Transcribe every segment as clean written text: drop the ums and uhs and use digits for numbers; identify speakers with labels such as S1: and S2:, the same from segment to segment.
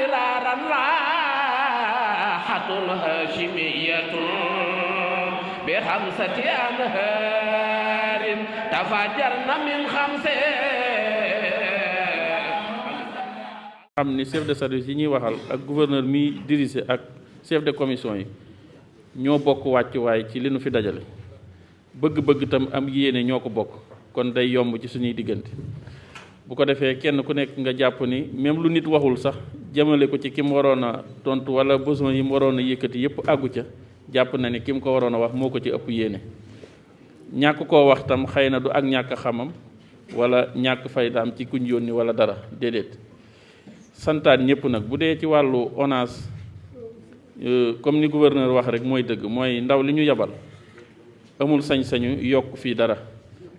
S1: miraran rahatul hashimiyatun bi khamsati anharin tafajarna min khamse
S2: xam ni chef de service yi ñuy waxal ak gouverneur mi dirigé ak chef de commission yi ñoo bokk wàccuwaay ci li nu fi dajale bëgg-bëgg tam am yéene ñoo ko bokk kon day yomb ci suñuy diggante bu ko defee kenn ku nekk nga jàpp ni même lu nit waxul sax jëmale ko ci ki mu waroon a tontu wala besoin yi mu waroon a yëkkati yëpp àggu ca jàpp na ni ki mu ko waroon a wax moo ko ci ëpp yéene ñàkk koo wax tam xëy na du ak ñàkk xamam wala ñàkk faydaam ci kuñ yónni wala dara déedéet santaan ñëpp nag bu dee ci wàllu ONAS comme ni gouverneur wax rek mooy dëgg mooy ndaw li ñu yabal amul sañ-sañu yokk fii dara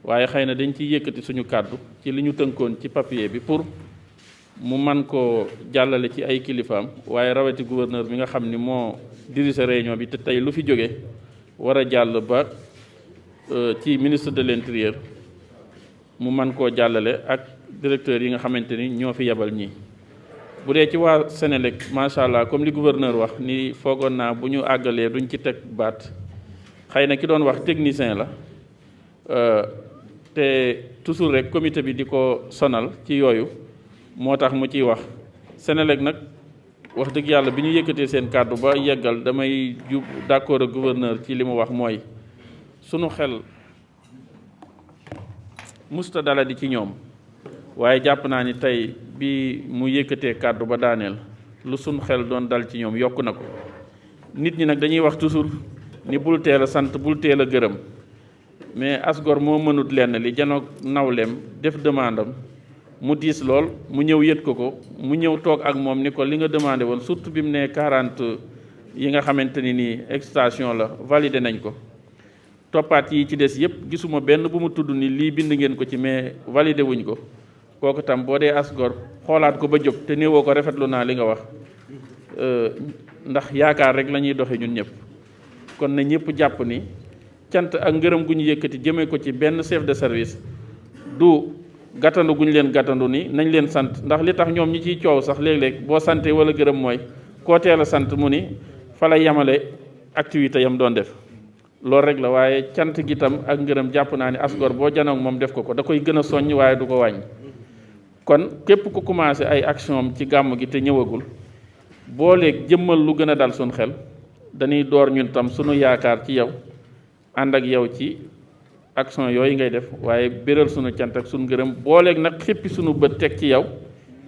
S2: waaye xëy na dañ ciy yëkkati suñu kàddu ci li ñu tënkoon ci papier bi pour mu man koo jàllale ci ay kilifaam waaye rawati gouverneur bi nga xam ni moo dirige réunion bi te tey lu fi jóge war a jàll ba ci ministre de l'intérieur mu man koo jàllale ak directeur yi nga xamante ni ñoo fi yabal ñii bu dee ci waa Sénélec macha allah comme li gouverneur wax ni foogoon naa bu ñu àggalee duñ ci teg baat xëy na ki doon wax technicien la te toujours rek comité bi di ko sonal ci yooyu moo tax mu ciy wax Sénélec nag wax dëgg yàlla bi ñu yëkkatee seen kàddu ba yeggal damay jub d'accord ak gouverneur ci li mu wax mooy sunu xel musta dala di ci ñoom waaye jàpp naa ni tey bi mu yëkkatee kàddu ba daaneel lu sunu xel doon dal ci ñoom yokk na ko nit ñi nag dañuy wax toujours ni bul teel a sant bul teel a gërëm mais asgor moo mënut lenn li janoog nawleem def demande am mu diis lool mu ñëw yët ko mu ñëw toog ak moom ni ko li nga demandé woon surtout bi mu ne 40 yi nga xamante ni nii extension la validé nañ ko toppaat yi ci des yëpp gisuma benn bu mu tudd ni lii bind ngeen ko ci mais validé wuñ ko kooku tam boo dee asgor xoolaat ko ba jóg te néewoo ko rafetlu naa li nga wax ndax yaakaar rek la ñuy doxe ñun ñëpp kon na ñëpp jàpp ni cant ak ngërëm gu ñu yëkkati jëmee ko ci benn chef de service du gàttandu gu ñu leen gàttandu ni nañ leen sant ndax li tax ñoom ñi ciy coow sax léeg-léeg boo santee wala gërëm mooy koo teel a sant mu ni fa la yemale activité yam doon def loolu rek la waaye cant gi tam ak ngërëm jàpp naa ni asgor boo janoog moom def ko da koy gën a soññ waaye du ko wàññi kon képp ku commencé ay action am ci gàmm gi te ñëwagul boo léeg jëmmal lu gën a dal suñ xel dañuy door ñun tam sunu yaakaar ci yow ànd ak yow ci action yooyu ngay def waaye béral sunu cant ak sunu ngërëm booleeg nag xippi sunu bët teg ci yow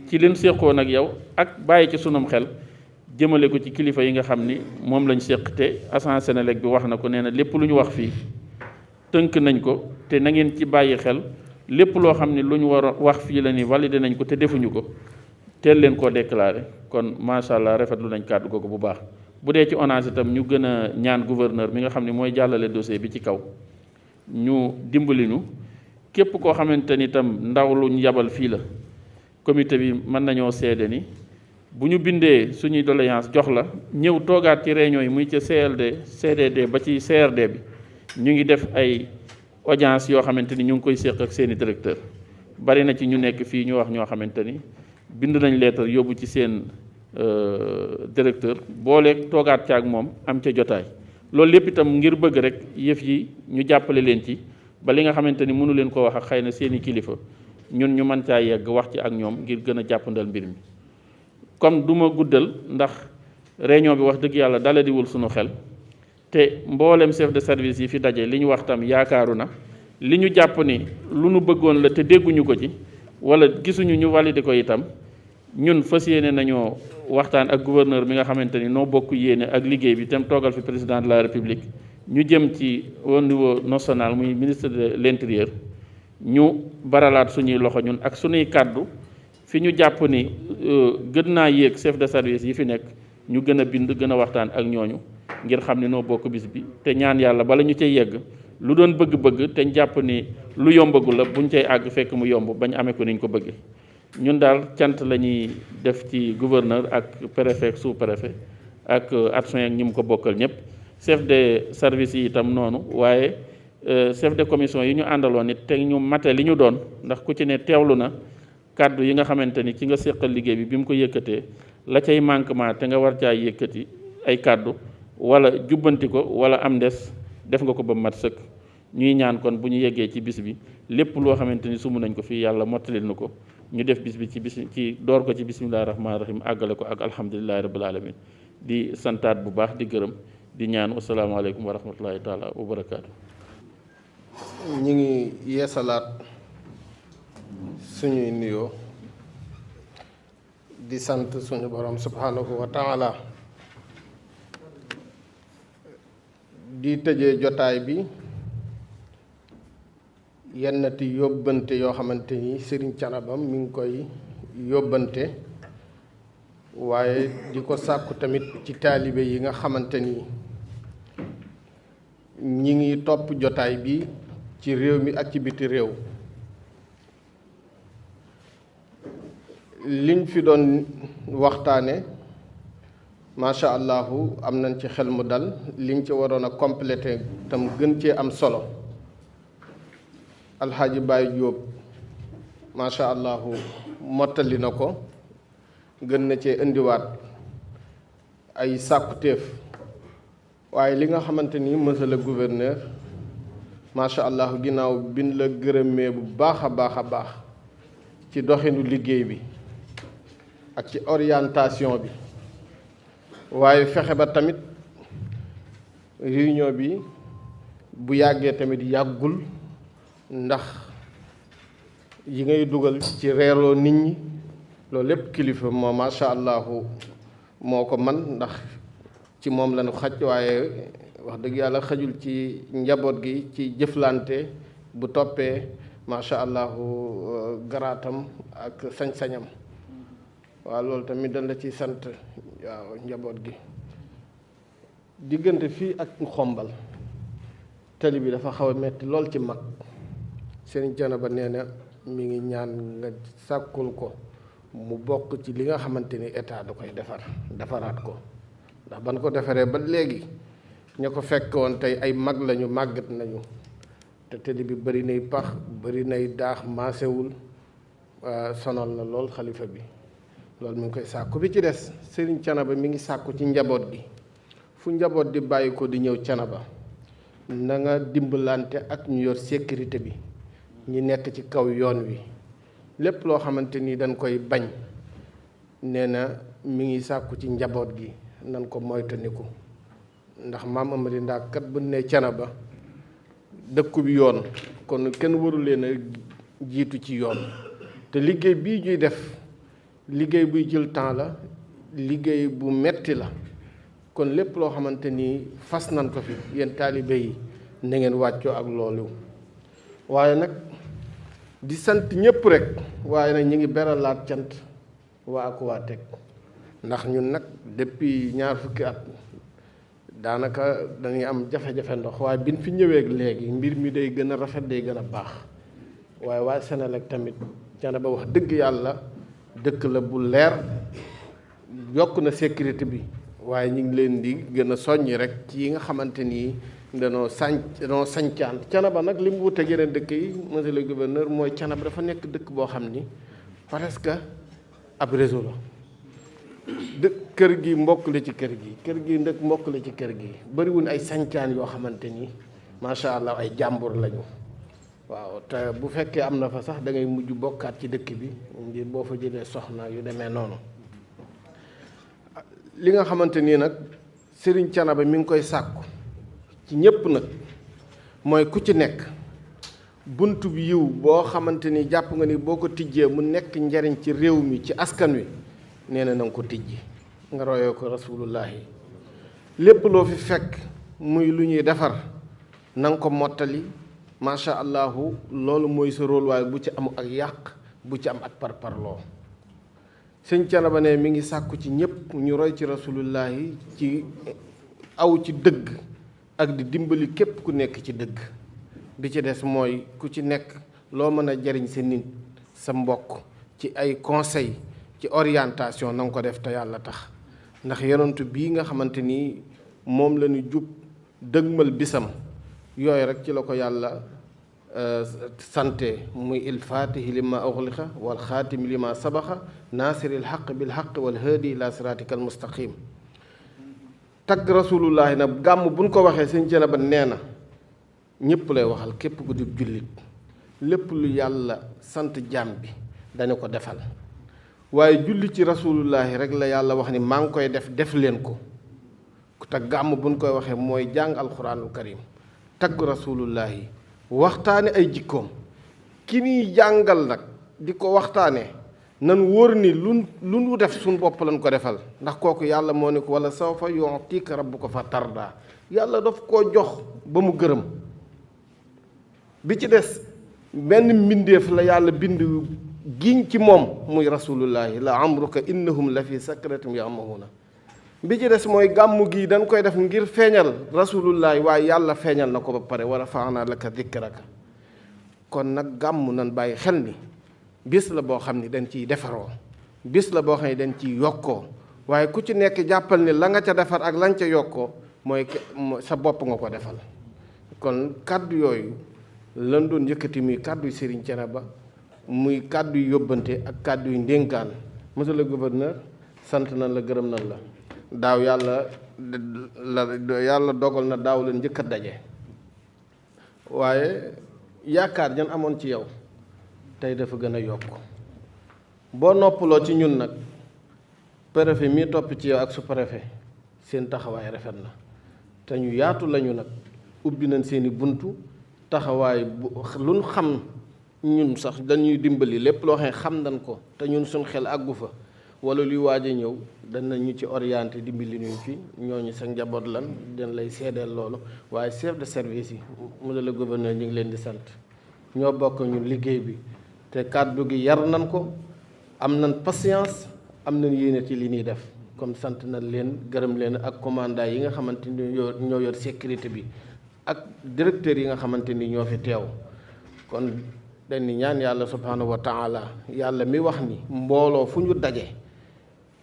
S2: ci leen séqoon ak yow ak bàyyi ci sunum xel jëmale ko ci kilifa yi nga xam ni moom lañ séq te agence Senelec bi wax na ko nee na lépp lu ñu wax fii tënk nañ ko te na ngeen ci bàyyi xel lépp loo xam ne lu ñu war a wax fii la ni validé nañ ko te defuñu ko teel leen koo déclaré kon macha allah rafetlu nañ kàddu googu bu baax. bu dee ci ONAS itam ñu gën a ñaan gouverneur mi nga xam ne mooy jàllale dossier bi ci kaw ñu dimbali ñu képp koo xamante ni itam ndaw lu ñu yabal fii la comité bi mën nañoo seede ni bu ñu bindee suñuy doléance jox la ñëw toogaat ci réunion yi muy ca CLD CDD ba ci CRD bi ñu ngi def ay audience yoo xamante ni ñu ngi koy séq ak seeni directeur bari na ci ñu nekk fii ñu wax ñoo xamante ni bind nañ lettre yóbbu ci seen directeur booleeg toogaat ca ak moom am ca jotaay loolu lépp itam ngir bëgg rek yëf yi ñu jàppale leen ci ba li nga xamante ni mënu leen ko wax ak xëy na seeni kilifa ñun ñu mën caa yegg wax ci ak ñoom ngir gën a jàppandal mbir mi. comme du ma guddal ndax réunion bi wax dëgg yàlla daladiwul sunu xel te mboolem chef de service yi fi daje li ñu wax tam yaakaaru na li ñu jàpp ni lu nu bëggoon la te dégguñu ko ci wala gisuñu ñu validé ko itam ñun fas yéene nañoo waxtaan ak gouverneur mi nga xamante ni noo bokk yéene ak liggéey bi tam toogal fi président de la république ñu jëm ci au niveau national muy ministre de l'intérieur ñu baralaat suñuy loxo ñun ak suñuy kàddu fi ñu jàpp ni gën naa yéeg chef de service yi fi nekk ñu gën a bind gën a waxtaan ak ñooñu ngir xam ni noo bokk bis bi te ñaan yàlla bala ñu cay yegg lu doon bëgg-bëgg te jàpp ni lu yombagul la buñ cay àgg fekk mu yomb bañ amee ko niñ ko bëggee ñun daal cant la ñuy def ci gouverneur ak préfet sous préfet ak adjoint ak ñi mu ko bokkal ñëpp chef de service yi itam noonu waaye chef de commission yi ñu àndaloon it te ñu mate li ñu doon ndax ku ci ne teewlu na kàddu yi nga xamante ni ci nga séqal liggéey bi bi mu ko yëkkatee la cay manquement te nga war caa yëkkati ay kàddu wala jubbanti ko wala am des def nga ko ba mat sëkk. ñuy ñaan kon bu ñu yeggee ci bis bi lépp loo xamante ni sumu nañ ko fii yàlla mottalil na ko ñu def bis bi ci door ko ci bismillahi rahmaani rahim àggale ko ak alhamdulillahi rabbil alamin di santaat bu baax di gërëm di ñaan wasalaamaaleykum wa rahmatullahi taala wa barakaatu.
S3: ñi ngi yeesalaat suñuy nuyoo di sant suñu borom subhanahu wa taala di tëjee jotaay bi yennati yóbbante yoo xamante ni Sëriñ Thiénaba mi ngi koy yóbbante waaye di ko sàkku tamit ci taalibe yi nga xamante ni ñi ngi topp jotaay bi ci réew mi ak ci biti réew. liñ fi doon waxtaane macha allahu am nañ ci xel mu dal liñ ci waroon a complété tam gën cee am solo alxaaji Baye Jóob macha allahu mottali na ko gën na cee indiwaat ay sàkkutéef waaye li nga xamante ni monsieur le gouverneur macha allahu ginnaaw bin la gërëmee bu baax a baax ci doxinu liggéey bi ak ci orientation bi waaye fexe ba tamit réunion bi bu yàggee tamit yàggul ndax yi ngay dugal ci reerloo nit ñi loolu lépp kilifa moo macha allahu moo ko man ndax ci moom lañu xaj waaye wax dëgg yàlla xajul ci njaboot gi ci jëflante bu toppee macha allahu garaatam ak sañ-sañam waaw loolu tamit dañ la ci sant waaw njaboot gi diggante fii ak xombal tali bi dafa xaw a metti lool ci mag Sëriñ Thiénaba nee na mi ngi ñaan nga sàkkul ko mu bokk ci li nga xamante ni état da koy defaraat ko ndax ban ko defaree ba léegi ña ko fekk woon tey ay mag lañu màggat nañu te tali bi bari nay pax bari nay daax maasewul sonal na lool xalifa bi loolu mi ngi koy sàkku bi ci des Sëriñ Thiénaba mi ngi sàkku ci njaboot gi fu njaboot di bàyyi ko di ñëw Thiénaba na nga dimbalante ak ñu yor sécurité bi ñi nekk ci kaw yoon wi lépp loo xamante ni dañ koy bañ nee na mi ngi sàkku ci njaboot gi nan ko moytandiku ndax maam Amari Ndaak kat bu ne Thiénaba dëkku bi yoon kon kenn waru leen a jiitu ci yoon te liggéey bii ñuy def liggéey buy jël temps la liggéey bu metti la kon lépp loo xamante ni fas nan ko fi yéen taalibe yi na ngeen wàccoo ak loolu waaye nag di sant ñëpp rek waaye nag ñi ngi beralaat cant waa Aquatech ndax ñun nag depuis ñaar fukki at daanaka dañuy am jafe-jafe ndox waaye biñ fi ñëwee léegi mbir mi day gën a rafet day gën a baax waaye waa Senelec tamit Thiénaba wax dëgg yàlla dëkk la bu leer yokk na sécurité bi waaye ñu ngi leen di gën a soññi rek ci yi nga xamante ni danoo sañcaan Thiénaba nag li mu wuteeg yeneen dëkk yi monsieur le gouverneur mooy Thiénaba dafa nekk dëkk boo xam ni presque ab réseau la kër gi mbokk la ci kër gi ndëkk mbokk la ci kër gi bëriwul ay sañcaan yoo xamante ni macha allah ay jàmbur lañu waaw te bu fekkee am na fa sax da ngay mujj bokkaat ci dëkk bi ngir boo fa jëlee soxna yu demee noonu li nga xamante nii nag Sëriñ Thiénaba mi ngi koy sàkku ci ñépp nag mooy ku ci nekk buntu bi yiw boo xamante ni jàpp nga ni boo ko tijjee mu nekk njariñ ci réew mi ci askan wi nee na nga ko tijji nga royoo ko rasulullahi lépp loo fi fekk muy lu ñuy defar na nga ko mottali macha allahu loolu mooy sa rôle waaye bu ci am ak yàq bu ci am ak parparloo Sëñ Thiénaba ne mi ngi sàkku ci ñëpp ñu roy ci rasulullahi ci aw ci dëgg ak di dimbali képp ku nekk ci dëgg bi ci des mooy ku ci nekk loo mën a jariñ sa nit sa mbokk ci ay conseil ci orientation na nga ko def te yàlla tax ndax yonent bii nga xamante ni moom la ñu jub dëgmal bisam yooyu rek ci la ko yàlla sante muy il fatihi lima ughliqa wal xaatimi lima sabaxa naasiril xaq bil xaq wal haadi ila siratika al mustaqim tagg rasulullahi nag gàmm buñ ko waxee sëñ Thiénaba nee na ñëpp lay waxal képp ku di jullit lépp lu yàlla sant jaam bi dañu ko defal waaye julli ci rasulullahi rek la yàlla wax ni maa ngi koy def leen ko te gàmm buñ koy waxee mooy jàng alquranul karim tagg rasulullahi waxtaane ay jikkoom ki ñuy jàngal nag di ko waxtaane nan wóor ni lu nu def suñ bopp lañ ko defal ndax kooku yàlla moo ne ko wala sawfa yu'tika rabbuka fa tarda yàlla daf koo jox ba mu gërëm bi ci des benn mbindeef la yàlla bind giñ ci moom muy rasulullahi la amruka innahum la fi sakratim ya'mahuna bi ci des mooy gàmmu gi dañ koy def ngir feeñal rasulullahi waaye yàlla feeñal na ko ba pare wa rafa'na laka dhikraka kon nag gàmmu nan bàyyi xel ni bis la boo xam ni dañ ciy defaroo bis la boo xam ne dañ ciy yokkoo waaye ku ci nekk jàppal ni la nga ca defar ak lañ ca yokkoo mooy sa bopp nga ko defal kon kàddu yooyu lan doon yëkkati muy kàddu yu Serigne Thiénaba muy kàddu yu yóbbante ak kàddu yu ndénkaan monsieur le gouverneur sant nañ la gërëm nañ la daaw yàlla dogal na daaw leen njëkk a daje waaye yaakaar jan amoon ci yow tey dafa gën a yokk boo noppaloo ci ñun nag préfet mii topp ci yow ak sous-préfet seen taxawaay rafet na te ñu yaatu lañu nag ubbi nañ seeni buntu taxawaay bu luñ xam ñun sax dañuy dimbali lépp loo xam nañ ko te ñun suñ xel àggu fa wala luy waaj a ñëw danañu ci orienté dimbali ñu fi ñooñu sa njaboot lan dañ lay seedeel loolu waaye chef de service yi monsieur le gouverneur ñu ngi leen di sant ñoo bokk ñun liggéey bi te kàddu gi yar nañ ko am nañ patience am nañ yéene ci li ñuy def comme sant nañ leen gërëm leen ak commandant yi nga xamante ni ñoo yor sécurité bi ak directeurs yi nga xamante ni ñoo fi teew kon dañ ni ñaan yàlla subhanahu wa taala yàlla mi wax ni mbooloo fu ñu daje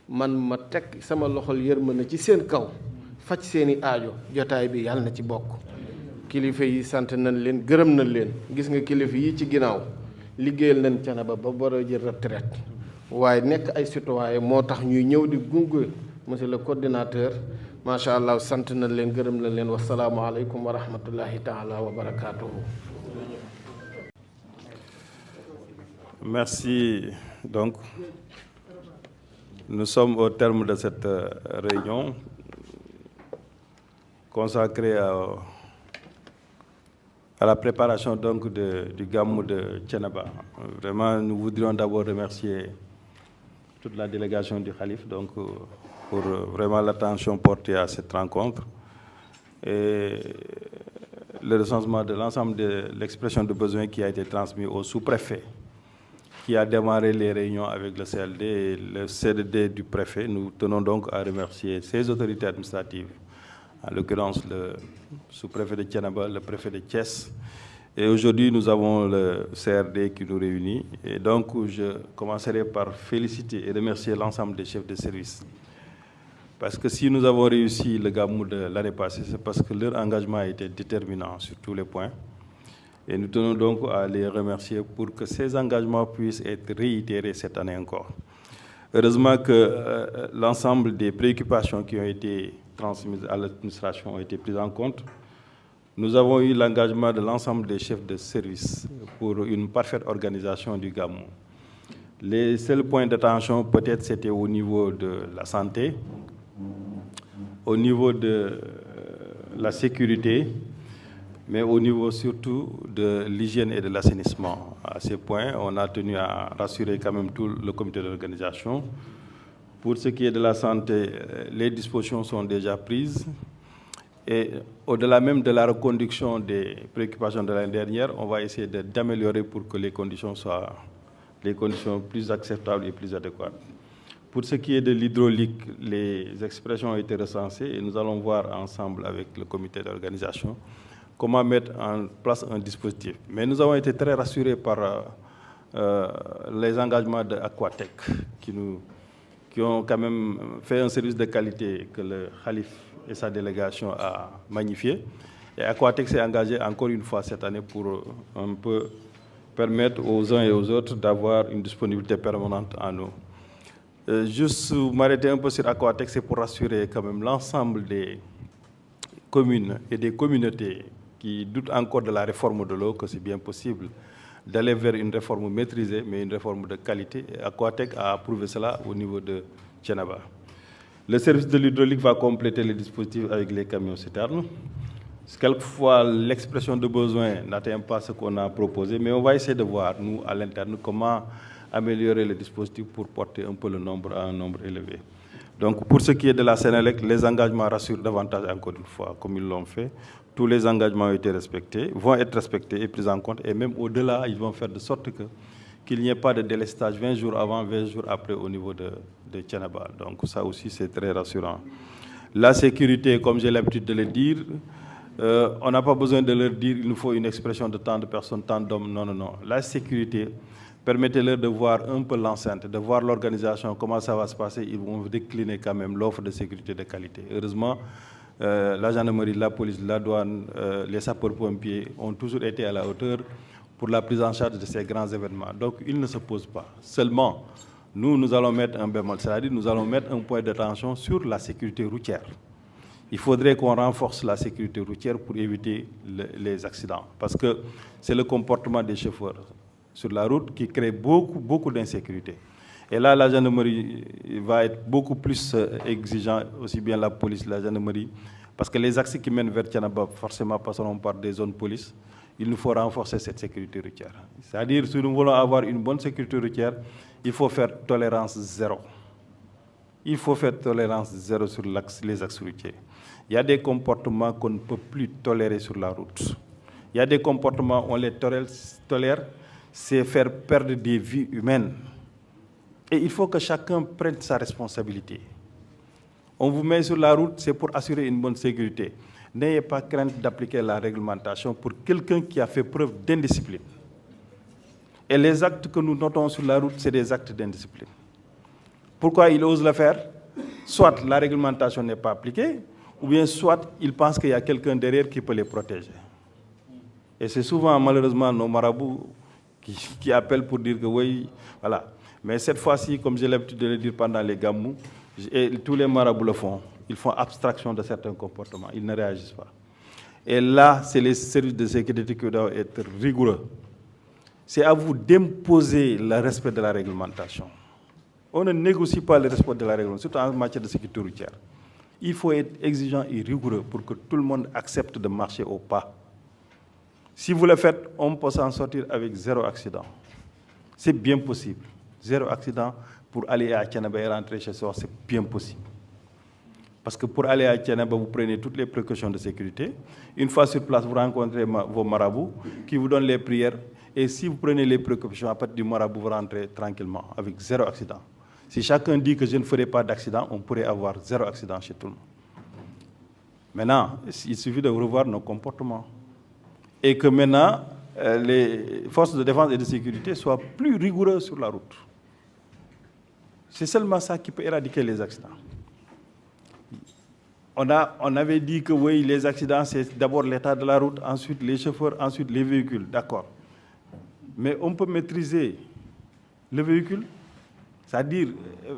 S3: man ma teg sama loxol yërmande ci seen kaw faj seeni aajo jotaay bi yàlla na ci bokk kilifa yi sant nañ leen gërëm nañ leen gis nga kilifa yi ci ginnaaw liggéeyal nañ Thiénaba ba war a jël retraite waaye nekk ay citoyen moo tax ñuy ñëw di gunge monsieur le coordinateur macha allah sant nañ leen gërëm nañ leen wasalaamualeykum wa rahmatullahi taala wa barakaatuhu.
S4: Merci. Donc, nous sommes au terme de cette réunion consacrée à la préparation donc du Gamou de Thiénaba. Vraiment, nous voudrions d'abord remercier toute la délégation du Khalife donc, pour vraiment l'attention portée à cette rencontre et le recensement de l'ensemble de l'expression de besoins qui a été transmis au sous-préfet qui a démarré les réunions avec le CLD et le CDD du préfet. Nous tenons donc à remercier ces autorités administratives, en l'occurrence le sous-préfet de Thiénaba, le préfet de Thiès. Et aujourd'hui, nous avons le CRD qui nous réunit. Et donc, je commencerai par féliciter et remercier l'ensemble des chefs de service. Parce que si nous avons réussi le Gamou de l'année passée, c'est parce que leur engagement a été déterminant sur tous les points. Et nous tenons donc à les remercier pour que ces engagements puissent être réitérés cette année encore. Heureusement que l'ensemble des préoccupations qui ont été transmises à l'administration ont été prises en compte. Nous avons eu l'engagement de l'ensemble des chefs de service pour une parfaite organisation du Gamou. Les seuls points d'attention, peut-être, c'était au niveau de la santé, au niveau de la sécurité, mais au niveau surtout de l'hygiène et de l'assainissement. À ces points, on a tenu à rassurer quand même tout le comité d'organisation. Pour ce qui est de la santé, les dispositions sont déjà prises. Et au-delà même de la reconduction des préoccupations de l'année dernière, on va essayer d'améliorer pour que les conditions soient les conditions plus acceptables et plus adéquates. Pour ce qui est de l'hydraulique, les expressions ont été recensées et nous allons voir ensemble avec le comité d'organisation comment mettre en place un dispositif. Mais nous avons été très rassurés par les engagements de Aquatec qui ont quand même fait un service de qualité que le Khalife et sa délégation a magnifié. Et Aquatec s'est engagé encore une fois cette année pour un peu permettre aux uns et aux autres d'avoir une disponibilité permanente en eau. Juste m'arrêter un peu sur Aquatec, c'est pour rassurer quand même l'ensemble des communes et des communautés qui doutent encore de la réforme de l'eau, que c'est bien possible d'aller vers une réforme maîtrisée, mais une réforme de qualité. Et Aquatec a approuvé cela au niveau de Thiénaba. Le service de l'hydraulique va compléter les dispositifs avec les camions citernes. Quelquefois, l'expression de besoin n'atteint pas ce qu'on a proposé, mais on va essayer de voir, nous, à l'interne, comment améliorer le dispositif pour porter un peu le nombre à un nombre élevé. Donc, pour ce qui est de la Sénélec, les engagements rassurent davantage encore une fois, comme ils l'ont fait. Tous les engagements ont été respectés, vont être respectés et pris en compte, et même au-delà, ils vont faire de sorte qu'il n'y ait pas de délestage 20 jours avant, 20 jours après au niveau de Thiénaba. Donc, ça aussi, c'est très rassurant. La sécurité, comme j'ai l'habitude de le dire, on n'a pas besoin de leur dire qu'il nous faut une expression de tant de personnes, tant d'hommes. Non, non, non. La sécurité, permettez-leur de voir un peu l'enceinte, de voir l'organisation, comment ça va se passer. Ils vont décliner quand même l'offre de sécurité de qualité. Heureusement, la gendarmerie, la police, la douane, les sapeurs-pompiers ont toujours été à la hauteur pour la prise en charge de ces grands événements. Donc, ils ne se posent pas. Seulement, nous allons mettre un bémol, c'est-à-dire nous allons mettre un point d'attention sur la sécurité routière. Il faudrait qu'on renforce la sécurité routière pour éviter les accidents. Parce que c'est le comportement des chauffeurs sur la route qui crée beaucoup d'insécurité. Et là, la gendarmerie va être beaucoup plus exigeante, aussi bien la police, la gendarmerie, parce que les axes qui mènent vers Thiénaba forcément passeront par des zones police. Il nous faut renforcer cette sécurité routière. C'est-à-dire, si nous voulons avoir une bonne sécurité routière, il faut faire tolérance zéro. Il faut faire tolérance zéro sur les axes routiers. Il y a des comportements qu'on ne peut plus tolérer sur la route. Il y a des comportements, on les tolère, c'est faire perdre des vies humaines. Et il faut que chacun prenne sa responsabilité. On vous met sur la route, c'est pour assurer une bonne sécurité. N'ayez pas crainte d'appliquer la réglementation pour quelqu'un qui a fait preuve d'indiscipline. Et les actes que nous notons sur la route, c'est des actes d'indiscipline. Pourquoi il ose le faire? Soit la réglementation n'est pas appliquée, ou bien soit il pense qu'il y a quelqu'un derrière qui peut les protéger. Et c'est souvent, malheureusement, nos marabouts qui appellent pour dire que oui, voilà. Mais cette fois-ci, comme j'ai l'habitude de le dire pendant les gamous, et tous les marabouts le font, ils font abstraction de certains comportements, ils ne réagissent pas. Et là, c'est les services de sécurité qui doivent être rigoureux. C'est à vous d'imposer le respect de la réglementation. On ne négocie pas le respect de la réglementation, surtout en matière de sécurité routière. Il faut être exigeant et rigoureux pour que tout le monde accepte de marcher au pas. Si vous le faites, on peut s'en sortir avec 0 accident. C'est bien possible. 0 accident pour aller à Thiénaba et rentrer chez soi, c'est bien possible. Parce que pour aller à Thiénaba, vous prenez toutes les précautions de sécurité. Une fois sur place, vous rencontrez vos marabouts qui vous donnent les prières. Et si vous prenez les précautions, à partir du marabout, vous rentrez tranquillement avec 0 accident. Si chacun dit que je ne ferai pas d'accident, on pourrait avoir 0 accident chez tout le monde. Maintenant, il suffit de revoir nos comportements. Et que maintenant, les forces de défense et de sécurité soient plus rigoureuses sur la route. C'est seulement ça qui peut éradiquer les accidents. On avait dit que oui, les accidents, c'est d'abord l'état de la route, ensuite les chauffeurs, ensuite les véhicules. D'accord. Mais on peut maîtriser le véhicule, c'est-à-dire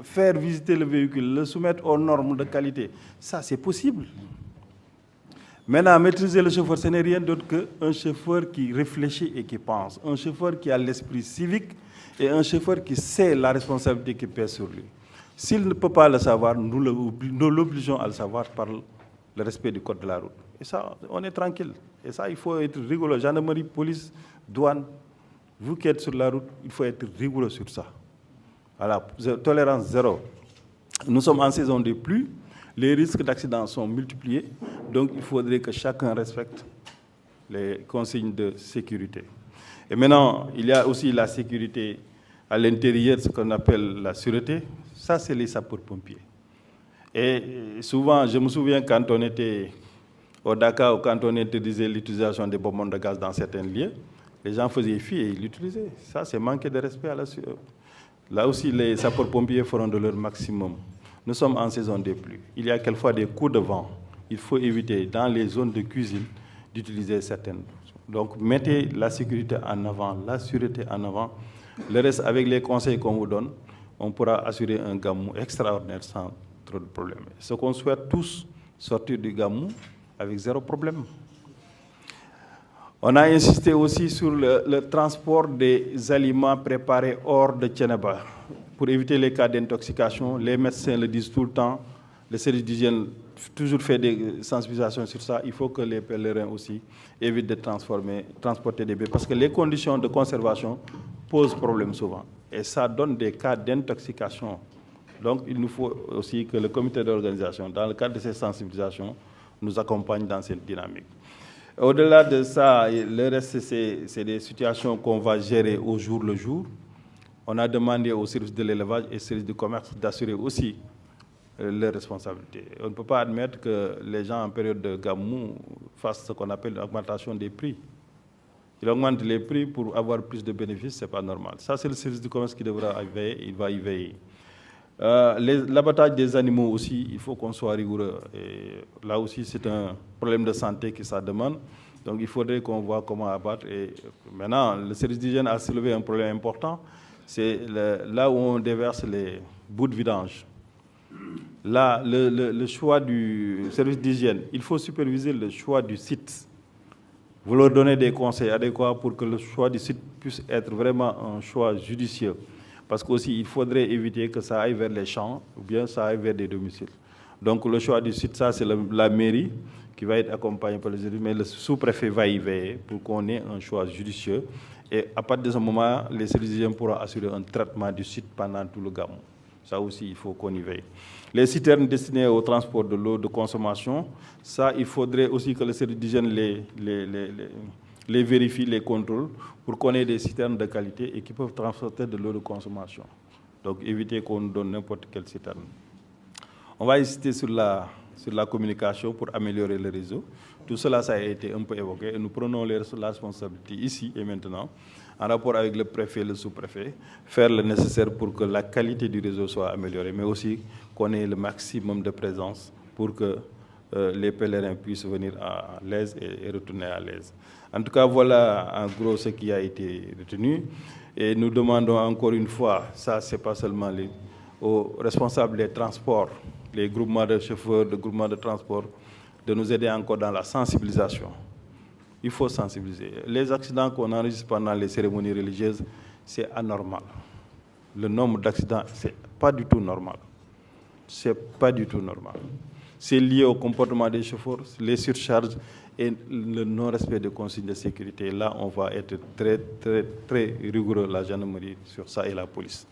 S4: faire visiter le véhicule, le soumettre aux normes de qualité. Ça, c'est possible. Maintenant, maîtriser le chauffeur, ce n'est rien d'autre qu'un chauffeur qui réfléchit et qui pense. Un chauffeur qui a l'esprit civique et un chauffeur qui sait la responsabilité qui pèse sur lui. S'il ne peut pas le savoir, nous l'obligeons à le savoir par le respect du code de la route. Et ça, on est tranquille. Et ça, il faut être rigoureux. Gendarmerie, police, douane, vous qui êtes sur la route, il faut être rigoureux sur ça. Voilà, tolérance zéro. Nous sommes en saison des pluies. Les risques d'accident sont multipliés, donc il faudrait que chacun respecte les consignes de sécurité. Et maintenant, il y a aussi la sécurité à l'intérieur, ce qu'on appelle la sûreté. Ça, c'est les sapeurs-pompiers. Et souvent, je me souviens quand on était au Dakar, ou quand on interdisait l'utilisation des bonbons de gaz dans certains lieux, les gens faisaient fi et ils l'utilisaient. Ça, c'est manquer de respect à la sûreté. Là aussi, les sapeurs-pompiers feront de leur maximum. Nous sommes en saison des pluies. Il y a quelquefois des coups de vent. Il faut éviter, dans les zones de cuisine, d'utiliser certaines. Donc mettez la sécurité en avant, la sûreté en avant. Le reste, avec les conseils qu'on vous donne, on pourra assurer un Gamou extraordinaire sans trop de problèmes. Ce qu'on souhaite tous, sortir du Gamou avec zéro problème. On a insisté aussi sur le transport des aliments préparés hors de Thiénaba. Pour éviter les cas d'intoxication, les médecins le disent tout le temps, le service d'hygiène toujours fait des sensibilisations sur ça. Il faut que les pèlerins aussi évitent de transporter des bébés parce que les conditions de conservation posent problème souvent. Et ça donne des cas d'intoxication. Donc il nous faut aussi que le comité d'organisation, dans le cadre de ces sensibilisations, nous accompagne dans cette dynamique. Au-delà de ça, le reste, c'est des situations qu'on va gérer au jour le jour. On a demandé au service de l'élevage et au service du commerce d'assurer aussi leurs responsabilités. On ne peut pas admettre que les gens en période de Gamou fassent ce qu'on appelle une augmentation des prix. Ils augmentent les prix pour avoir plus de bénéfices, ce n'est pas normal. Ça, c'est le service du commerce qui devra y veiller, il va y veiller. L'abattage des animaux aussi, il faut qu'on soit rigoureux. Et là aussi, c'est un problème de santé qui ça demande. Donc il faudrait qu'on voit comment abattre. Et maintenant, le service d'hygiène a soulevé un problème important. C'est là où on déverse les bouts de vidange. Là, le choix du service d'hygiène, il faut superviser le choix du site. Vous leur donnez des conseils adéquats pour que le choix du site puisse être vraiment un choix judicieux. Parce qu'aussi, il faudrait éviter que ça aille vers les champs ou bien ça aille vers des domiciles. Donc le choix du site, ça c'est la mairie qui va être accompagnée par les élus, mais le sous-préfet va y veiller pour qu'on ait un choix judicieux. Et à partir de ce moment, les services d'hygiène pourront assurer un traitement du site pendant tout le Gamou. Ça aussi, il faut qu'on y veille. Les citernes destinées au transport de l'eau de consommation, ça, il faudrait aussi que le service d'hygiène les vérifie, les contrôle, pour qu'on ait des citernes de qualité et qui peuvent transporter de l'eau de consommation. Donc, éviter qu'on nous donne n'importe quelle citerne. On va insister sur la communication pour améliorer le réseau. Tout cela, ça a été un peu évoqué et nous prenons la responsabilité ici et maintenant, en rapport avec le préfet et le sous-préfet, faire le nécessaire pour que la qualité du réseau soit améliorée, mais aussi qu'on ait le maximum de présence pour que les pèlerins puissent venir à l'aise et retourner à l'aise. En tout cas, voilà en gros ce qui a été retenu. Et nous demandons encore une fois, ça c'est pas seulement aux responsables des transports, les groupements de chauffeurs, les groupements de transport, de nous aider encore dans la sensibilisation. Il faut sensibiliser. Les accidents qu'on enregistre pendant les cérémonies religieuses, c'est anormal. Le nombre d'accidents, c'est pas du tout normal. C'est pas du tout normal. C'est lié au comportement des chauffeurs, les surcharges et le non-respect des consignes de sécurité. Là, on va être très, très, très rigoureux, la gendarmerie, sur ça et la police.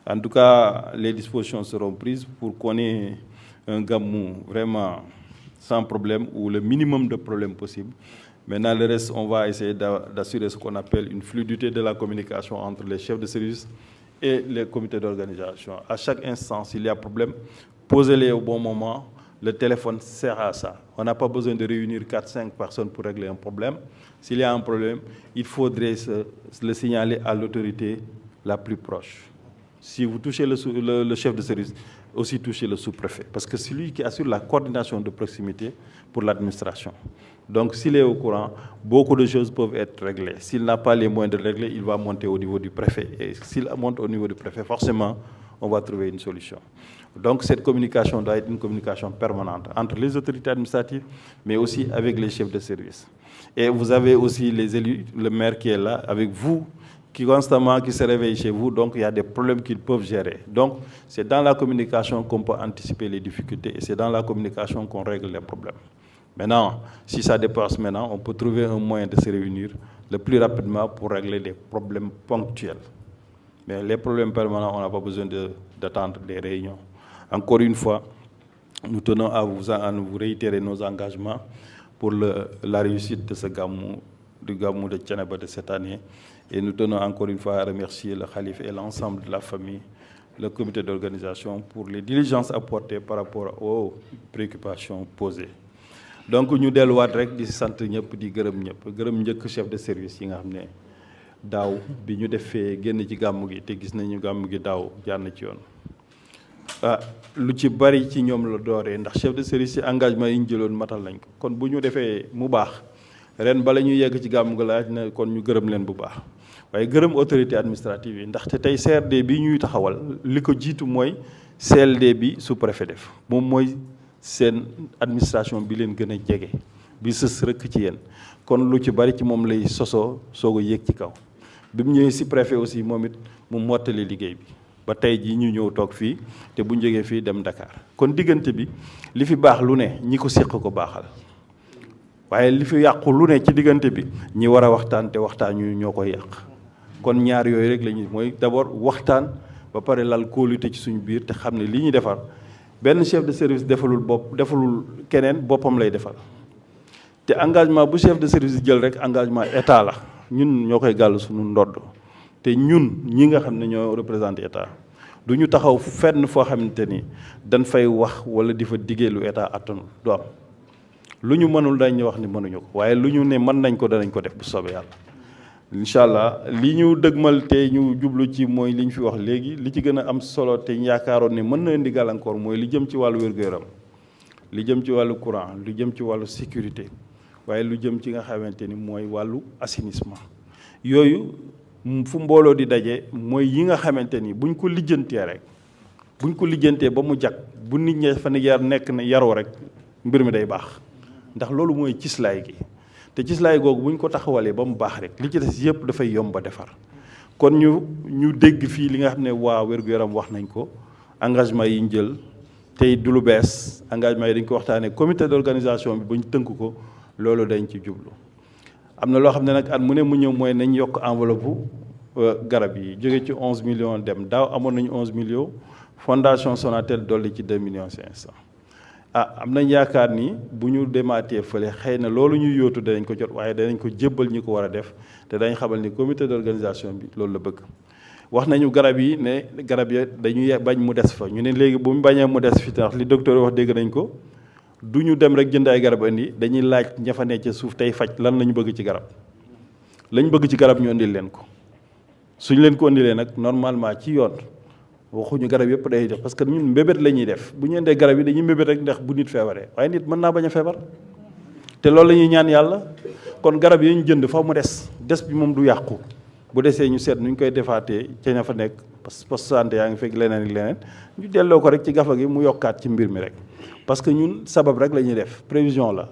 S4: En tout cas, les dispositions seront prises pour qu'on ait un Gamou vraiment sans problème ou le minimum de problèmes possible. Maintenant, le reste, on va essayer d'assurer ce qu'on appelle une fluidité de la communication entre les chefs de service et les comités d'organisation. À chaque instant, s'il y a problème, posez-les au bon moment. Le téléphone sert à ça. On n'a pas besoin de réunir 4-5 personnes pour régler un problème. S'il y a un problème, il faudrait le signaler à l'autorité la plus proche. Si vous touchez le chef de service, aussi touchez le sous-préfet. Parce que c'est lui qui assure la coordination de proximité pour l'administration. Donc s'il est au courant, beaucoup de choses peuvent être réglées. S'il n'a pas les moyens de régler, il va monter au niveau du préfet. Et s'il monte au niveau du préfet, forcément, on va trouver une solution. Donc cette communication doit être une communication permanente entre les autorités administratives, mais aussi avec les chefs de service. Et vous avez aussi les élus, le maire qui est là, avec vous, qui constamment qui se réveille chez vous, donc il y a des problèmes qu'ils peuvent gérer. Donc c'est dans la communication qu'on peut anticiper les difficultés et c'est dans la communication qu'on règle les problèmes. Maintenant, si ça dépasse maintenant, on peut trouver un moyen de se réunir le plus rapidement pour régler les problèmes ponctuels. Mais les problèmes permanents, on n'a pas besoin d'attendre des réunions. Encore une fois, nous tenons à vous réitérer nos engagements pour la réussite de ce Gamou, du Gamou de Thiénaba de cette année. Et nous tenons encore une fois à remercier le Khalif et l'ensemble de la famille, le comité d'organisation pour les diligences apportées par rapport aux préoccupations posées. Donc ñu delluwaat rek di sant ñëpp di gërëm ñëpp gërëm njëkk chef de service yi nga xam ne daaw bi ñu defee génn ci gàmmu gi te gis nañu gàmmu gi daaw jaar na ci yoon lu ci bari ci ñoom la dooree ndax chef de service yi engagement yi ñu jëloon matal nañ ko kon bu ñu defee mu baax ren bala ñuy yegg ci gàmmu ga laaj na kon ñu gërëm leen bu baax waaye gërëm autorité administrative yi ndaxte tey CRD bi ñuy taxawal li ko jiitu mooy CLD bi sous-préfet def moom mooy seen administration bi leen gën a jege bi sës rëkk ci yéen kon lu ci bari ci moom lay sosoo soog a yéeg ci kaw bi mu ñëwee si préfet aussi moom it mu mottali liggéey bi ba tey jii ñu ñëw toog fii te bu ñu jógee fii dem Dakar kon diggante bi li fi baax lu ne ñi ko séq ko baaxal waaye li fi yàqu lu ne ci diggante bi ñi war a waxtaan te waxtaan ñu ñoo koy yàq kon ñaar yooyu rek la ñuy mooy d'abord waxtaan ba pare lal kóolute ci suñu biir te xam ne li ñuy defar benn chef de service defalul keneen boppam lay defal te engagement bu chef de service jël rek engagement état la ñun ñoo koy gàll suñu ndodd te ñun ñi nga xam ne ñoo représenté état du ñu taxaw fenn foo xamante ni dañ fay wax wala di fa diggee lu état attanul du am lu ñu mënul dañ wax ni mënuñu ko waaye lu ñu ne mën nañ ko danañ ko def bu soobee yàlla incha allah li ñu dëgmal te ñu jublu ci mooy li ñu fi wax léegi li ci gën a am solo te yaakaaroon ne mën na indi gàllankoor mooy li jëm ci wàllu wér-gu-yaram li jëm ci wàllu courant lu jëm ci wàllu sécurité waaye lu jëm ci nga xamante ni mooy wàllu assainissement yooyu fu mbooloo di daje mooy yi nga xamante ni buñ ko lijjantee rek buñ ko lijjantee ba mu jag bu nit ñi fa ne yar nekk na yaroo rek mbir mi day baax ndax loolu mooy cislaay gi te cislaay googu buñ ko taxawalee ba mu baax rek li ci des yëpp dafay yomb ba defar kon ñu dégg fii li nga xam ne waa wér-gu-yaram wax nañ ko engagement yi ñu jël tey du lu bees engagement yi dañ ko waxtaanee comité d'organisation bi ba ñu tënk ko loolu dañ ci jublu am na loo xam ne nag at mu ne mu ñëw mooy nañ yokk enveloppe garab yi jóge ci 11 millions dem daaw amoon nañu 11 millions fondation Sonatel dolli ci 2 millions 500 am nañ yaakaar ni bu ñu demaatee fële xëy na loolu ñuy yóotu danañ ko jot waaye danañ ko jébbal ñi ko war a def te dañ xamal ni comité d'organisation bi loolu la bëgg wax nañu garab yi ne garab yi dañuy bañ mu des fa ñu ne léegi bu mu bañee mu des fi tax li docteur wax dégg nañ ko du ñu dem rek jënd ay garab indi dañuy laaj ña fa ne ca suuf tey faj lan la ñu bëgg ci garab lañ bëgg ci garab ñu indil leen ko suñ leen ko indilee nag normalement ci yoon waxuñu garab yëpp day def parce que ñun mbébét la ñuy def bu ñu indee garab yi dañuy mbébét rek ndax bu nit feebaree waaye nit mën naa bañ a feebar te loolu la ñuy ñaan yàlla kon garab yi ñu jënd fa mu des bi moom du yàqu bu desee ñu seet nu ñu koy defaatee ca ña fa nekk parce que poste santé yaa ngi fekk leneen ak leneen ñu delloo ko rek ci gafa gi mu yokkaat ci mbir mi rek parce que ñun sabab rek la ñuy def prévision la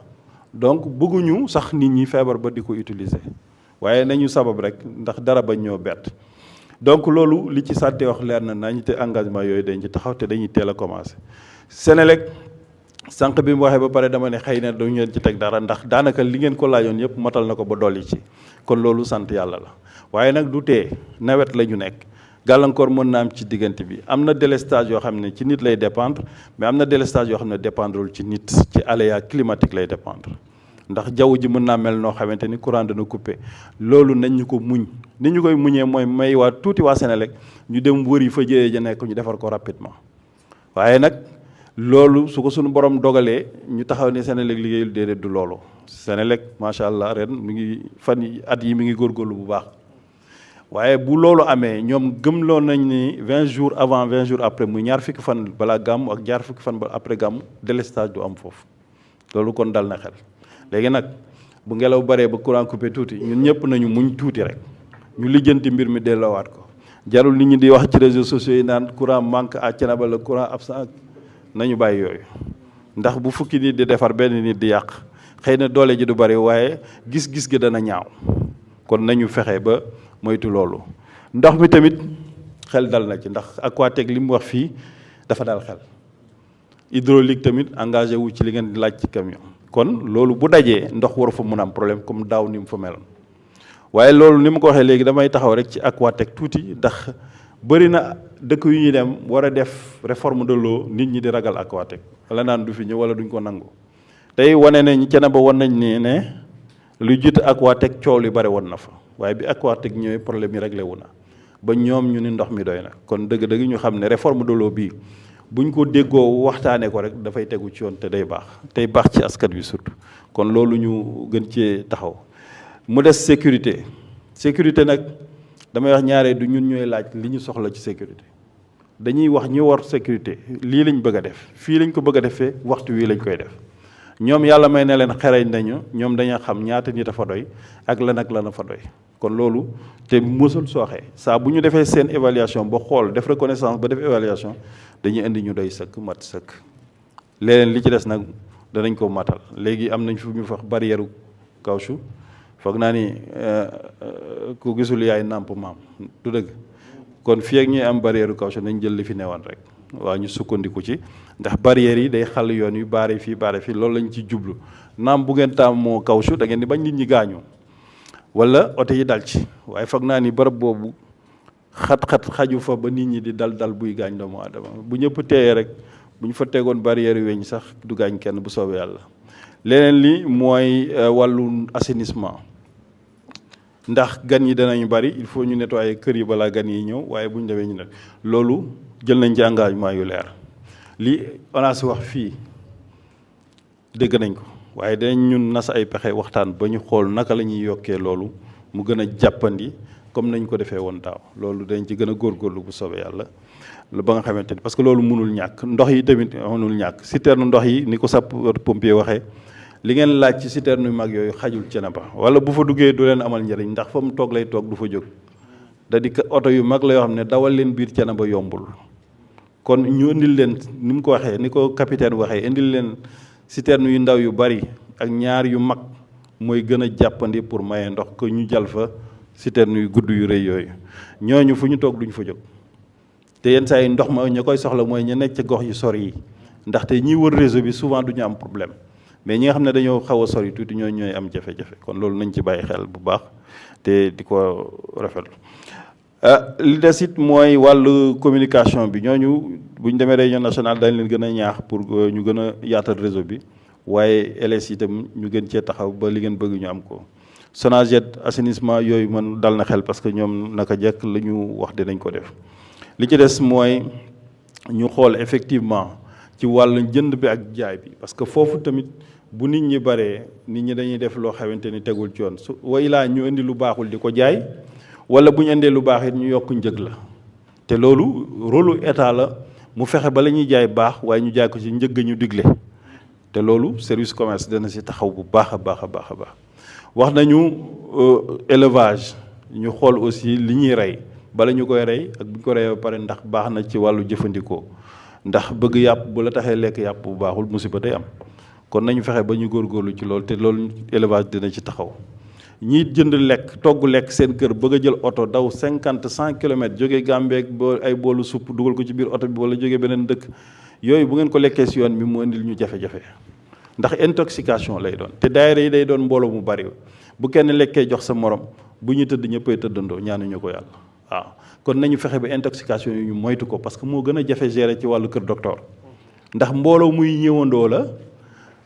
S4: donc bëgguñu sax nit ñi feebar ba di ko utiliser waaye nañu sabab rek ndax dara bañ ñoo bett donc loolu li ci santé wax leer na nañ te engagement yooyu dañ ci taxaw te dañuy teel a commencé Senelec sànq bi mu waxee ba pare dama ne xëy na du ngeen ci teg dara ndax daanaka li ngeen ko laajoon yëpp matal na ko ba dolli ci kon loolu sant yàlla la waaye nag du tee nawet la ñu nekk gàllankoor mën na am ci diggante bi am na délestage yoo xam ne ci nit lay dépendre mais am na délestage yoo xam ne dépendrewul ci nit ci aléa climatique lay dépendre ndax jaww ji mën naa mel noo xamante ni courant dana coupé loolu nañ ñu ko muñ ni ñu koy muñee mooy may waa tuuti waa Senelec ñu dem wëri fa jëyee ja nekk ñu defar ko rapidement waaye nag loolu su ko suñu borom dogalee ñu taxaw ne Senelec liggéeyul déedéet du loolu Senelec macha allah ren mi ngi fan at yi mi ngi góorgóorlu bu baax waaye bu loolu amee ñoom gëmloo nañ ni 20 jours avant 20 jours après muy ñaar fukki fan balaa gàmm ak ñaar fukki fan ba après gàmm délestage du am foofu loolu kon dal na xel léegi nag bu ngelaw baree ba courant coupé tuuti ñun ñëpp nañu muñ tuuti rek ñu lijjanti mbir mi delloowaat ko jarul nit ñi di wax ci réseaux sociaux yi naan courant manque à Thiénaba la courant absent nañu bàyyi yooyu ndax bu fukki nit di defar benn nit di yàq xëy na doole ji du bari waaye gis-gis gi dana ñaaw kon nañu fexe ba moytu loolu ndox mi tamit xel dal na ci ndax Aquatech li mu wax fii dafa dal xel hydraulique tamit engagé wu ci li ngeen di laaj ci camion kon loolu bu dajee ndox waru fa mun am problème comme daaw ni mu fa meloon waaye loolu ni ma ko waxee léegi damay taxaw rek ci Aquatech tuuti ndax bëri na dëkk yu ñuy dem war a def réforme de l'eau nit ñi di ragal Aquatech wala naan du fi ñëw wala duñ ko nangu tey wane nañ Thiénaba wan nañ ni ne lu jiitu Aquatech coow li bare woon na fa waaye bi Aquatech ñëwee problème yi réglé wu na ba ñoom ñu ni ndox mi doy na kon dëgg-dëgg ñu xam ne réforme de l'eau bii buñ ko déggoo waxtaanee ko rek dafay tegu ci yoon te day baax ci askan wi surtout kon loolu ñu gën cee taxaw mu des sécurité nag damay wax ñaaree du ñun ñooy laaj li ñu soxla ci sécurité dañuy wax ñi war sécurité lii lañ bëgg a def fii lañ ko bëgg a defee waxtu wii lañ koy def ñoom yàlla may na leen xereñ nañu ñoom dañoo xam ñaata nit a fa doy ak lan a fa doy kon loolu te mësul sooxee saa bu ñu defee seen évaluation ba xool def reconnaissance ba def évaluation dañuy indi ñu doy sëkk mat sëkk leneen li ci des nag danañ ko matal léegi am nañ fu ñu fax barrière caoutchouc foog naa ni ku gisul yaay nàmp maam du dëgg kon fii ak ñuy am barrière caoutchouc nañ jël li fi newoon rek waaw ñu sukkandiku ci ndax barrières yi day xàll yoon yu baare fii loolu lañ ci jublu naam bu ngeen taamoo caoutchouc da ngeen di bañ nit ñi gaañu wala oto yi dal ci waaye foog naa ni barab boobu xat-xat xaju fa ba nit ñi di dal buy gaañ doomu aadama bu ñëpp teeyee rek bu ñu fa tegoon barrière weñ sax du gaañ kenn bu soobee yàlla. leneen li mooy wàllu assainissement ndax gan yi danañ bari il faut ñu nettoyer kër yi balaa gan yi ñëw waaye bu ñu demee ñu ne loolu jël nañ ci engagement yu leer li ONAS wax fii dégg nañ ko waaye danañ ñun nas ay pexe waxtaan ba ñu xool naka la ñuy yokkee loolu mu gën a jàppandi comme nañ ko defee woon daaw loolu dañ ci gën a góorgóorlu bu soobee yàlla ba nga xamante ni parce que loolu mënul ñàkk ndox yi tamit mënul ñàkk citerne ndox yi ni ko sapeur pompier waxee li ngeen laaj ci citerne yu mag yooyu xajul Thiénaba wala bu fa duggee du leen amal njëriñ ndax fa mu toog lay toog du fa jóg da di oto yu mag la yoo xam ne dawal leen biir Thiénaba yombul kon ñu indil leen ni mu ko waxee ni ko capitaine waxee indil leen citerne yu ndaw yu bari ak ñaar yu mag mooy gën a jàppandi pour maye ndox ko ñu jal fa citerne yu gudd yu rëy yooyu ñooñu fu ñu toog duñ fa jóg te yenn saa yi ndox ma ña koy soxla mooy ñu nekk ca gox yu sori yi ndaxte ñiy wër réseau bi souvent du ñu am problème mais ñi nga xam ne dañoo xaw a sori tuuti ñooy am jafe-jafe kon loolu nañ ci bàyyi xel bu baax te di ko rafetlu. li des it mooy wàllu communication bi ñooñu bu ñu demee réunion nationale dañ leen gën a ñaax pour ñu gën a yaatal réseau bi waaye LS itam ñu gën cee taxaw ba li ngeen bëgg ñu am ko. Sonaged assainissement yooyu man dal na xel parce que ñoom naka jekk la ñu wax dinañ ko def li ci des mooy ñu xool effectivement ci wàllu jënd bi ak jaay bi parce que foofu tamit bu nit ñi baree nit ñi dañuy def loo xamante ni tegul ci yoon su way laa ñu indi lu baaxul di ko jaay wala bu ñu indee lu baax it ñu yokk njëg la te loolu rôlu état la mu fexe ba la ñuy jaay baax waaye ñu jaay ko ci njëg ñu digle te loolu service commerce dana si taxaw bu baax a baax a baax a baax wax nañu élevage ñu xool aussi li ñuy rey bala ñu koy rey ak bu ñu ko reyee ba pare ndax baax na ci wàllu jëfandikoo ndax bëgg yàpp bu la taxee lekk yàpp bu baaxul musiba day am kon nañu fexe ba ñu góorgóorlu ci loolu te loolu élevage dina ci taxaw ñii jënd lekk togg lekk seen kër bëgg a jël oto daw 50-100 kilomètres jógee Gàmbeeg ba ay boolu supp dugal ko ci biir oto bi wala jógee beneen dëkk yooyu bu ngeen ko lekkee si yoon bi mu indil ñu jafe-jafe ndax intoxication lay doon te daayira yi day doon mbooloo mu bari bu kenn lekkee jox sa morom bu ñu tëdd ñëppay tëddandoo ñaanuñu ko yàlla waaw kon nañu fexe ba intoxication yi ñu moytu ko parce que moo gën a jafe gérer ci wàllu kër docteur ndax mbooloo muy ñëwandoo la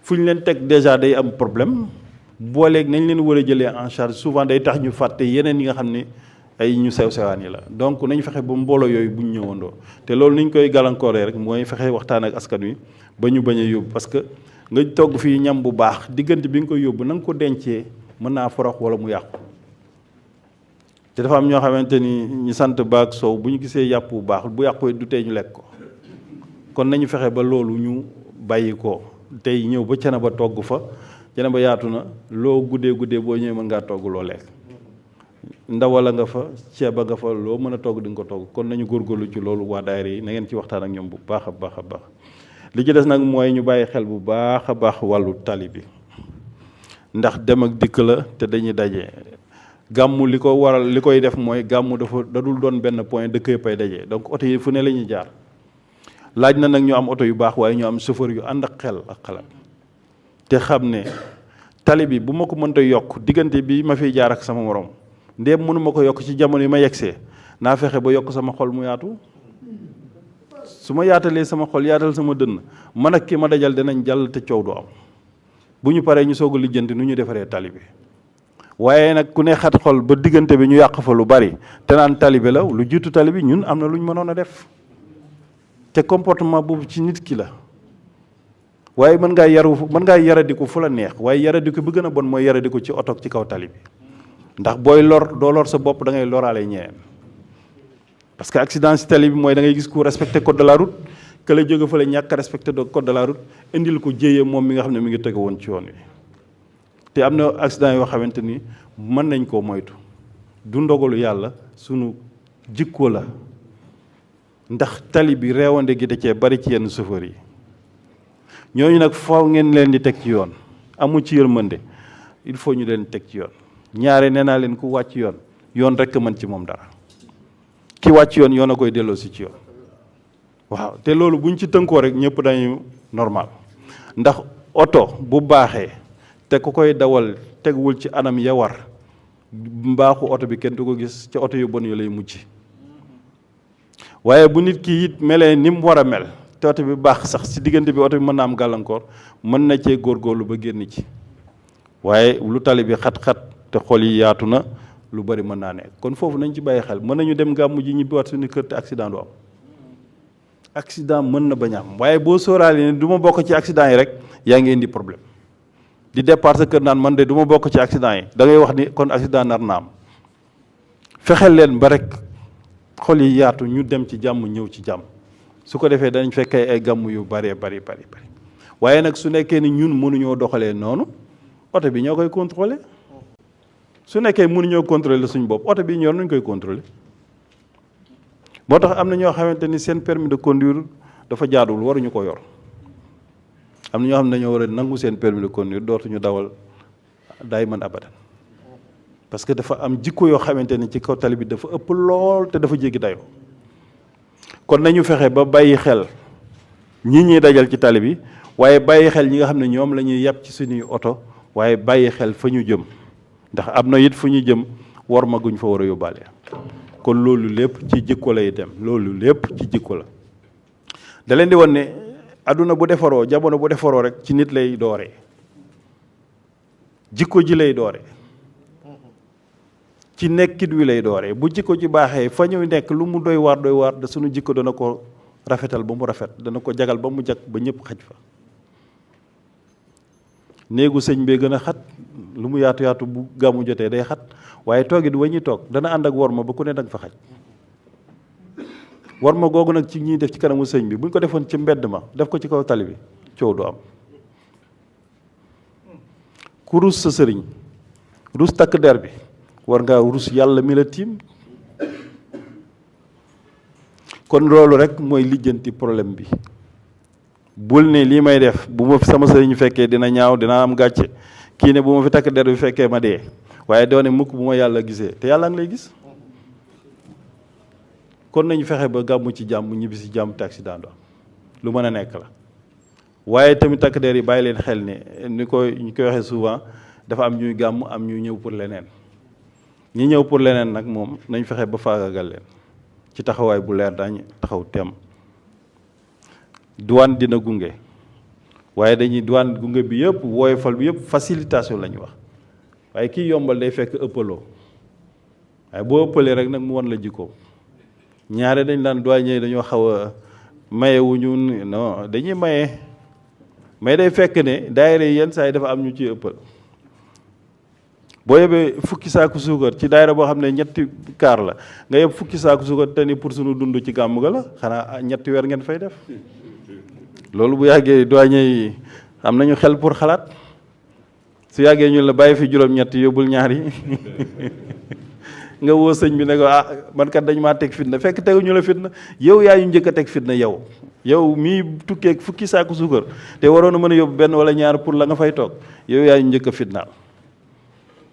S4: fu ñu leen teg déjà day am problème booleeg nañ leen war a jëlee en charge souvent day tax ñu fàtte yeneen yi nga xam ne ay ñu sew sewaan yi la donc nañu fexe ba mbooloo yooyu bu ñu ñëwandoo te loolu ni ñu koy gàllankooree rek mooy fexe waxtaan ak askan wi ba ñu bañ a yóbbu parce que nga togg fii ñam bu baax diggante bi nga koy yóbbu na nga ko dencee mën naa forox wala mu yàqu te dafa am ñoo xamante ni ñu sant baak soow bu ñu gisee yàpp bu baax bu yàqu du tey ñu lekk ko kon nañu fexe ba loolu ñu bàyyi ko tey ñëw ba Thiénaba togg fa Thiénaba yaatu na loo guddee boo ñëwee mën ngaa togg loo lekk ndawala nga fa ceeba nga fa loo mën a togg di nga ko togg kon nañu góorgóorlu ci loolu waa daayira yi na ngeen ci waxtaan ak ñoom bu baax a baax a baax li ci des nag mooy ñu bàyyi xel bu baax a baax wàllu tali bi ndax dem ak dikk la te dañuy daje gàmmu li ko waral li koy def mooy gàmmu dafa dadul doon benn point dëkk yëpp ay daje donc oto yi fu ne la ñuy jaar laaj na nag ñu am oto yu baax waaye ñu am chauffeur yu ànd ak xel ak xalaat te xam ne tali bi bu ma ko mënta yokk diggante bi ma fiy jaar ak sama morom ndéem mënu ma ko yokk ci jamono yi ma yegsee naa fexe ba yokk sama xol mu yaatu su ma yaatalee sama xol yaatal sama dënn man ak ki ma dajal dinañ jàll te coow du am bu ñu paree ñu soog a lijjanti nu ñu defaree tali bi waaye nag ku ne xat xol ba diggante bi ñu yàq fa lu bari te naan tali bi la lu jiitu tali bi ñun am na lu ñu mënoon a def te comportement boobu ci nit ki la waaye mën ngaa yaradiku fu la neex waaye yaradiku bi gën a bon mooy yaradiku ci oto ci kaw tali bi ndax booy lor doo lor sa bopp da ngay loraale ñeneen parce que accident ci tali bi mooy da ngay gis ku respecté code de la route que la jóge fa la ñàkk respecté de code de la route indil ko jéyee moom mi nga xam ne mi ngi tege woon ci yoon wi te am na accident yoo xamante ni mën nañ koo moytu du ndogalu yàlla sunu jikko la ndax tali bi reewande gi da cee bari ci yenn chauffeur yi ñooñu nag faaw ngeen leen di teg ci yoon amu ci yërmande il faut ñu leen teg ci yoon ñaare nee naa leen ku wàcc yoon yoon rek mën ci moom dara ki wàcc yoon yoon a koy delloo si ci yoon waaw te loolu buñ ci tënkoo rek ñëpp dañu normal ndax oto bu baaxee te ku koy dawal teguwul ci anam ya war mbaaxu oto bi kenn du ko gis ca oto yu bon yu lay mujj waaye bu nit ki it melee ni mu war a mel te oto bi baax sax si diggante bi oto bi mën na am gàllankoor mën na cee góorgóorlu ba génn ci waaye lu tali bi xat-xat te xol yi yaatu na lu bari mën naa nekk kon foofu nañ ci bàyyi xel mën nañu dem gàmmu ji ñibbiwaat suñu kër te accident du am accident mën na bañ a am waaye boo sóoraale ne du ma bokk ci accident yi rek yaa ngi indi problème di départ sa kër naan man de du ma bokk ci accident yi da ngay wax ni kon accident nar na am fexeel leen ba rek xol yi yaatu ñu dem ci jàmm ñëw ci jàmm su ko defee danañ fekkee ay gàmm yu bari waaye nag su nekkee ni ñun mënuñoo doxalee noonu oto bi ñoo koy contrôler su nekkee mënuñoo contrôler suñu bopp oto bi ñor nuñ koy contrôler moo tax am na ñoo xamante ni seen permis de conduire dafa jaaduwul waruñu ko yor am na ñoo xam ne dañoo war a nangu seen permis de conduire dootuñu dawal daay man abadan parce que dafa am jikko yoo xamante ni ci kaw tali bi dafa ëpp lool te dafa jéggi dayoo kon nañu fexe ba bàyyi xel ñi ñuy dajal ci tali bi waaye bàyyi xel ñi nga xam ne ñoom la ñuy yàpp ci suñuy oto waaye bàyyi xel fa ñu jëm ndax am na it fu ñu jëm war ma guñ fa war a yóbbaale kon loolu lépp ci jikko lay dem loolu lépp ci jikko la da leen di won ne adduna bu defaroo jamono bu defaroo rek ci nit lay dooree jikko ji lay dooree ci nekkit wi lay dooree bu jikko ji baaxee fa ñuy nekk lu mu doy waar da suñu jikko dana ko rafetal ba mu rafet dana ko jagal ba mu jag ba ñëpp xaj fa néegu sëñ bee gën a xat lu mu yaatu yaatu bu gàmmu jotee day xat waaye toogit wa ñuy toog dana ànd ak worma ba ku ne danga fa xaj worma googu nag ci ñuy def ci kanamu sëñ bi buñ ko defoon ci mbedd ma def ko ci kaw tali bi coow du am ku rus sa sëriñ rus takk der bi war ngaa rus yàlla mi la tiim kon loolu rek mooy lijjanti problème bi bul ne lii may def bu ma sama sëriñ fekkee dina ñaaw dina am gàcce kii ne bu ma fi takk der bi fekkee ma dee waaye doone mukk bu ma yàlla gisee te yàlla ngi lay gis kon nañu fexe ba gàmmu ci jàmm ñibbi si jàmm te accident do lu mën a nekk la waaye tamit takk der yi bàyyi leen xel ne ñu koy waxee souvent dafa am ñuy gàmm am ñuy ñëw pour leneen ñi ñëw pour leneen nag moom nañ fexe ba faagagal leen ci taxawaay bu leer daañu taxaw tem douane dina gunge waaye dañuy douane gunge bi yëpp woyofal bi yëpp facilitation la ñu wax waaye kii yombal day fekk ëppaloo waaye boo ëppalee rek nag mu wan la jikko ñaare dañ daan douanier dañoo xaw a maye wu ñu non dañuy maye mais day fekk ne daayira yi yenn saa yi dafa am ñu ci ëppal boo yebee fukki saaku suukar ci daayira boo xam ne ñetti kaar la nga yeb fukki saaku suukar te ni pour suñu dund ci gàmm ga la xanaa ñetti weer ngeen fay def loolu bu yàggee douanier yi am nañu xel pour xalaat su yàggee ñu la bàyyi fi juróom-ñett yóbbul ñaar yi nga woo sëñ bi ne ko man kat dañ maa teg fitna fekk teguñu la fitna yow yaa ñu njëkk a teg fitna yow mii tukkee fukki saaku suukar te waroon a mën a yóbbu benn wala ñaar pour la nga fay toog yow yaa ñu njëkk a fitnaal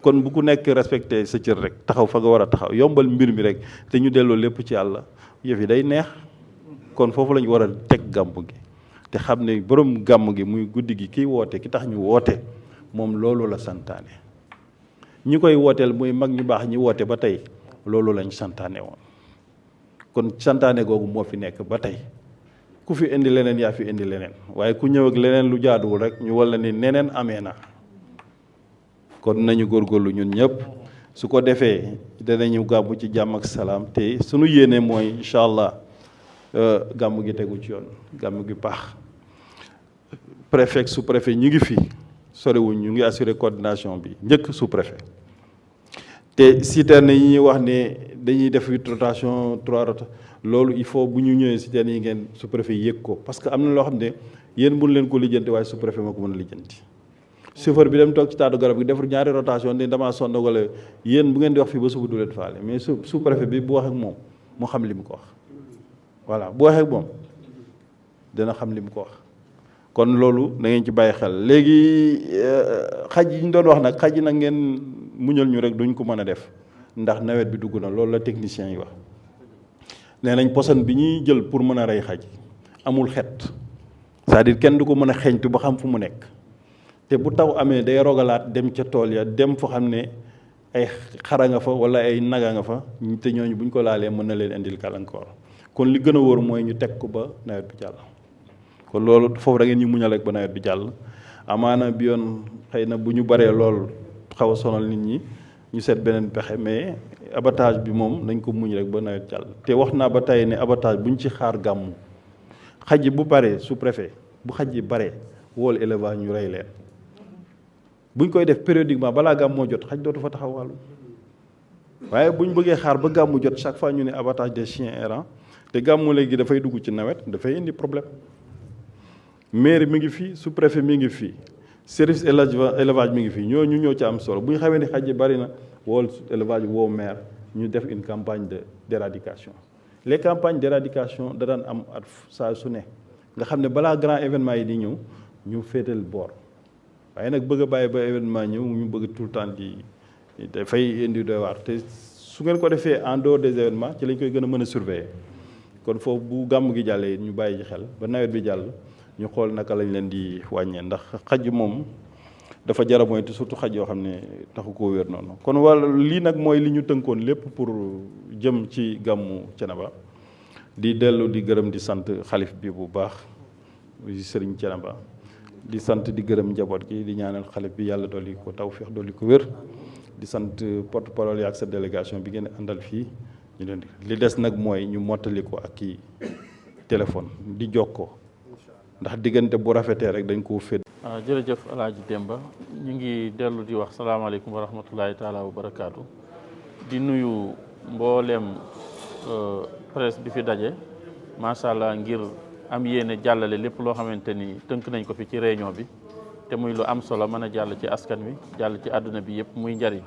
S4: kon bu ku nekk respecté sa cër rek taxaw fa nga war a taxaw yombal mbir mi rek te ñu delloo lépp ci yàlla yëf yi day neex kon foofu la ñu war a teg gàmm gi te xam ne borom gàmm gi muy guddi gi kiy woote ki tax ñu woote moom loolu la santaane ñi koy wooteel muy mag ñu baax ñi woote ba tey loolu lañ santaane woon kon santaane googu moo fi nekk ba tey ku fi indi leneen yaa fi indi leneen waaye ku ñëw ak leneen lu jaaduwul rek ñu walla ni neneen amee na kon nañu góorgóorlu ñun ñëpp su ko defee danañu gàmmu ci jàmm ak salaam te suñu yéene mooy incha allah gàmmu gi tegu ci yoon gàmmu gi baax préfet sous préfet ñu ngi fi soriwuñ ñu ngi assurer coordination bi njëkk sous préfet te citerne yi ñuy wax ne dañuy def 8 rotation 3 rotation loolu il faut bu ñu ñëwee citerne yi ngeen sous-préfet yëg ko parce que am na loo xam ne yéen mënu leen ko lijjanti waaye sous-préfet moo ko mën a lijjanti. chauffeur bi dem toog ci taatu garab gi def ñaari rotation ni damaa sonn wala yéen bu ngeen di wax fii ba suba du leen faale mais sous-préfet bi bu wax ak moom mu xam li mu ko wax voilà bu waxee ak moom dina xam li mu ko wax. kon loolu da ngeen ci bàyyi xel léegi xaj yi ñu doon wax nag xaj yi nag ngeen muñal ñu rek duñ ko mën a def ndax nawet bi dugg na loolu la technicien yi wax nee nañ poson bi ñuy jël pour mën a rey xaj amul xet c'est-à-dire kenn du ko mën a xeeñtu ba xam fu mu nekk te bu taw amee day rogalaat dem ca tool ya dem foo xam ne ay xara nga fa wala ay naga nga fa te ñooñu buñ ko laalee mën na leen indil kàllankoor kon li gën a wóor mooy ñu teg ko ba nawet bi jàll. kon loolu foofu da ngeen ñu muñal rek ba nawet bi jàll amaana bi yoon xëy na bu ñu baree lool xaw a sonal nit ñi ñu seet beneen pexe mais abattage bi moom nañ ko muñ rek ba nawet jàll. te wax naa ba tey ne abattage buñ ci xaar gàmmu xaj yi bu paree sous-préfet bu xaj yi baree wool élevage ñu rey leen buñ koy def périodiquement balaa gàmmoo jot xaj dootu fa taxawaalu waaye buñ bëggee xaar ba gàmmu jot chaque fois ñu ne abattage des chiens errants te gàmmu léegi dafay dugg ci nawet dafay indi problème. maire mi ngi fii sous-préfet mi ngi fii service élevage mi ngi fii ñooñu ñoo ci am solo bu ñu xamee ni xaj yi bari na wool élevage woo maire ñu def une campagne d'éradication les campagnes d'éradication da daan am at saa su ne nga xam ne balaa grand événement yi di ñëw ñu féetal boor waaye nag bëgg a bàyyi ba événement ñëw ñu bëgg tout le temps di dafay indi doy waar te su ngeen ko defee en dehors des événements ci lañ koy gën a mën a surveiller kon foofu bu gàmm gi jàllee ñu bàyyi ci xel ba nawet bi jàll ñu xool naka lañ leen di wàññee ndax xaj moom dafa jara moytu surtout xaj yoo xam ne taxu koo wér noonu kon wala lii nag mooy li ñu tënkoon lépp pour jëm ci gàmmu Thiénaba di dellu di gërëm di sant xalif bi bu baax di sëriñ Thiénaba di sant di gërëm njaboot gi di ñaanal xalif bi yàlla dolli ko tawfeex dolli ko wér di sant porte-parole yi ak sa délégation bi ngeen àndal fii ñu leen li des nag mooy ñu mottali ko ak kii téléphone di jokkoo ndax diggante bu rafetee rek dañ koo féet.
S2: jërëjëf El Hadj Demba ñu ngi dellu di wax salaamaaleykum wa rahmatullahi taala wa barakaatu di nuyu mbooleem presse bi fi daje macha allah ngir am yéene jàllale lépp loo xamante ni tënk nañ ko fi ci réunion bi te muy lu am solo mën a jàll ci askan wi jàll ci àdduna bi yëpp muy njariñ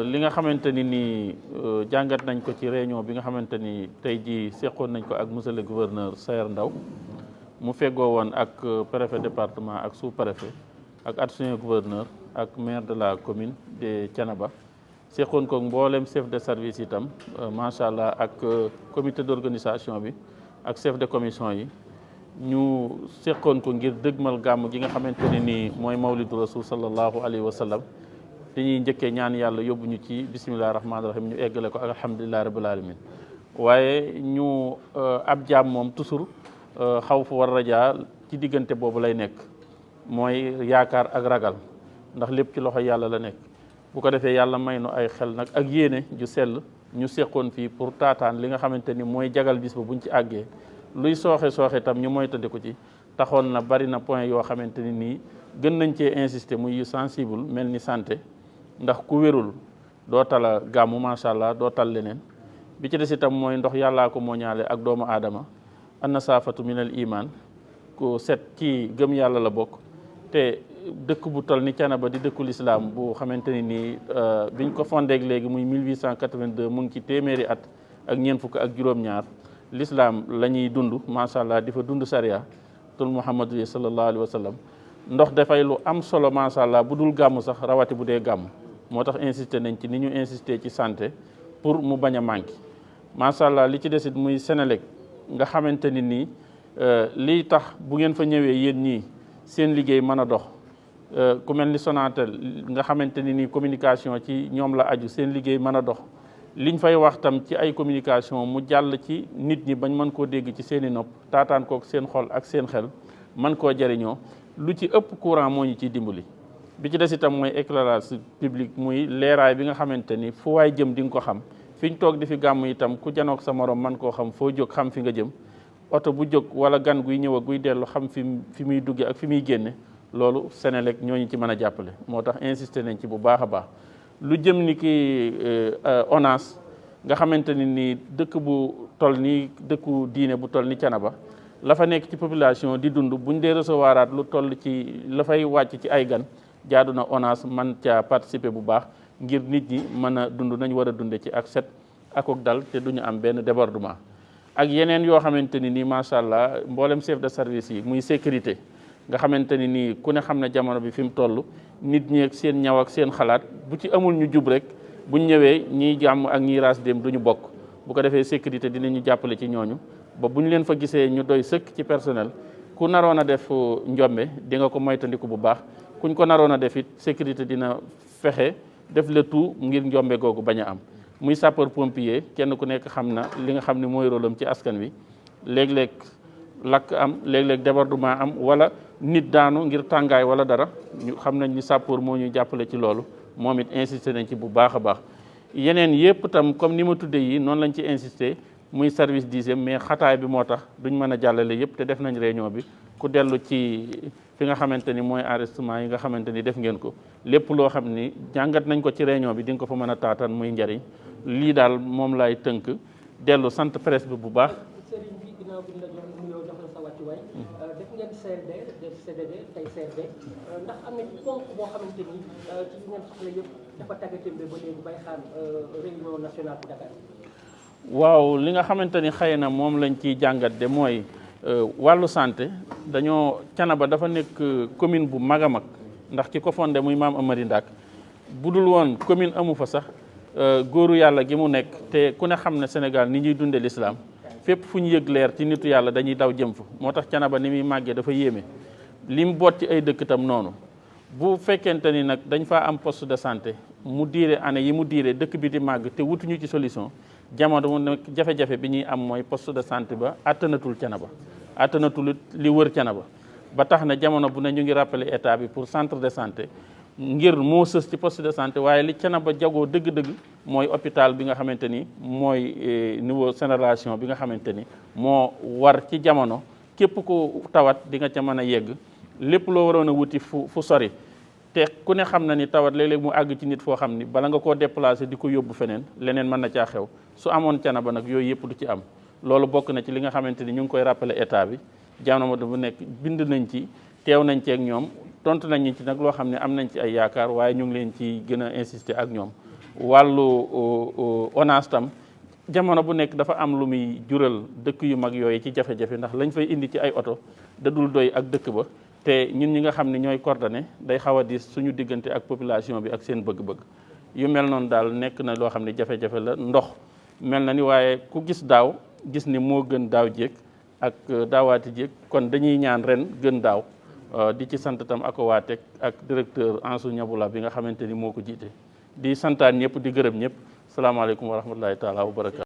S2: li nga xamante ni nii jàngat nañ ko ci réunion bi nga xamante ni tey jii seqoon nañ ko ak monsieur le gouverneur Sayer Ndaw mu feggoo woon ak préfet département ak sous-préfet ak adjoint gouverneur ak maire de la commune de Thiénaba seqoon ko mboolem chef de service itam macha allah ak comité d'organisation bi ak chef de commission yi ñu seqoon ko ngir dëgmal gàmm gi nga xamante ne nii mooy mawlidu rasul sallallahu alayhi wa sallam dañuy njëkkee ñaan yàlla yóbbu ñu ci bisimillahi rahmaani rahim ñu eggale ko ak alhamdulillahi rabbil alamin waaye ñu ab jaam moom toujours xaw fu war rajaa ci diggante boobu lay nekk mooy yaakaar ak ragal ndax lépp ci loxo yàlla la nekk bu ko defee yàlla may nu ay xel nag ak yéene ju sell ñu seqoon fii pour taataan li nga xamante ni mooy jagal bis ba buñ ci àggee luy sooxe tam ñu moytandiku ci taxoon na bari na point yoo xamante ni nii gën nañ cee insister muy sensible mel ni santé ndax ku wérul doo tala gàmmu macha allah doo tal leneen bi ci des itam mooy ndox yàllaa ko moo ñaale ak doomu aadama anna saafatu minal iman ku set ci gëm yàlla la bokk te dëkk bu toll ni Thiénaba di dëkkul islam bu xamante ni nii biñ ko fondé léegi muy 1882 mu ngi ci téeméeri at ak ñeent fukk ak juróom-ñaar l'islam la ñuy dund macha allah di fa dund sariya tul muhammadu sallallahu alayhi wa sallam ndox dafay lu am solo macha allah bu dul gàmm sax rawati bu dee gàmm moo tax insister nañ ci ni ñu insister ci santé pour mu bañ a manqué macha allah li ci desit muy Sénélec nga xamante ni nii lii tax bu ngeen fa ñëwee yéen ñii seen liggéey mën a dox ku mel ni Sonatel nga xamante ni nii communication ci ñoom la aju seen liggéey mën a dox liñ fay wax tam ci ay communication mu jàll ci nit ñi bañ mën koo dégg ci seen i nopp taataan kook seen xol ak seen xel mën koo jariñoo lu ci ëpp courant moo ñu ciy dimbali. bi ci des itam mooy éclairage public muy leeraay bi nga xamante ni fu waay jëm di nga ko xam fi ñu toog di fi gàmm itam ku janook sa morom man koo xam foo jóg xam fi nga jëm oto bu jóg wala gan guy ñëw ak guy dellu xam fi muy dugge ak fi muy génne loolu Sénélec ñooñu ci mën a jàppale moo tax insister nañ ci bu baax a baax lu jëm ni ki ONAS nga xamante ni dëkk bu toll ni dëkku diine bu toll ni Thiénaba la fa nekk ci population di dund buñ dee recevoiraat lu toll ci la fay wàcc ci ay gan jaadu na ONAS man caa participer bu baax ngir nit ñi mën a dund nañ war a dunde ci ak set ak dal te duñu am benn débordement ak yeneen yoo xamante ni nii macha allah mboolem chef de service yi muy sécurité nga xamante ni nii ku ne xam ne jamono bi fi mu toll nit ñi ak seen ñaw ak seen xalaat bu ci amul ñu jub rek buñ ñëwee ñiy jàmm ak ñiy raas dem duñu bokk bu ko defee sécurité dinañu jàppale ci ñooñu ba bu ñu leen fa gisee ñu doy sëkk ci personnel ku naroon a def njombe di nga ko moytandiku bu baax kuñ ko naroon a def it sécurité dina fexe def le tout ngir njombe googu bañ a am muy sapeur pompier kenn ku nekk xam na li nga xam ne mooy rôle am ci askan wi léeg-léeg lakk am léeg-léeg débordement am wala nit daanu ngir tàngaay wala dara ñu xam nañ ni sapeur moo ñuy jàppale ci loolu moom it insisté nañ ci bu baax a baax yeneen yëpp tam comme ni ma tuddee yi noonu lañ ci insisté muy service d'hygiène mais xataay bi moo tax duñ mën a jàllale yëpp te def nañ réunion bi ku dellu ci fi nga xamante ni mooy enregistrement yi nga xamante ni def ngeen ko lépp loo xam ni jàngat nañ ko ci réunion bi di nga ko fa mën a taataan muy njariñ lii daal moom laay tënk dellu sant presse bi bu baax.
S5: sëriñ bi ginnaaw bi la jox nuyoo jox la sa wàccuwaay def ngeen CRD def CDD tey CRD ndax am na ci ponk boo xamante ni ci li ngeen soxla yëpp dafa tàggatémbe ba léegi bay xaar réunion nationale bu Dakar.
S2: waaw li nga xamante ni xëy na moom lañ ciy jàngat de mooy wàllu santé dañoo Thiénaba dafa nekk commune bu mag a mag ndax ki ko fondé muy maam Amary Ndack bu dul woon commune amu fa sax góoru yàlla gi mu nekk te ku ne xam ne Sénégal ni ñuy dunde l'islam fépp fu ñu yëg leer ci nitu yàlla dañuy daw jëm fa moo tax Thiénaba ni muy màggee dafa yéeme lim boot ci ay dëkk tam noonu bu fekkente ni nag dañ faa am poste de santé mu diire année yi mu diire dëkk bi di màgg te wutuñu ci solution jamono mu nekk jafe-jafe bi ñuy am mooy poste de santé ba attanatul Thiénaba attanatul li wër Thiénaba ba tax na jamono bu ne ñu ngi rappeler état bi pour centre de santé ngir moo sës ci poste de santé waaye li Thiénaba jagoo dëgg-dëgg mooy hôpital bi nga xamante ni mooy niveau génération bi nga xamante ni moo war ci jamono képp ku tawat di nga ca mën a yegg lépp loo waroon a wuti fu sori te ku ne xam na ni tawat léeg-léeg mu àgg ci nit foo xam ni bala nga koo déplacer di ko yóbbu feneen leneen mën na caa xew su amoon Thiénaba nag yooyu yëpp du ci am loolu bokk na ci li nga xamante ni ñu ngi koy rappeler état bi jamono bu nekk bind nañ ci teew nañ ci ak ñoom tontu nañ ci nag loo xam ne am nañ ci ay yaakaar waaye ñu ngi leen ci gën a insister ak ñoom wàllu ONAS tam jamono bu nekk dafa am lu muy jural dëkk yu mag yooyu ci jafe-jafe ndax lañ fay indi ci ay oto da dul doy ak dëkk ba te ñun ñi nga xam ne ñooy coordonné day xaw a diis suñu diggante ak population bi ak seen bëgg-bëgg yu mel noonu daal nekk na loo xam ne jafe-jafe la ndox mel na ni waaye ku gis daaw gis ni moo gën daaw jéeg ak daawaati jéeg kon dañuy ñaan ren gën daaw di ci sant tam ak waa TEC ak directeur Ansou Niaboula bi nga xamante ni moo ko jiite di santaan ñëpp di gërëm ñëpp salaamaaleykum wa rahmatulahi taala wa barakaatu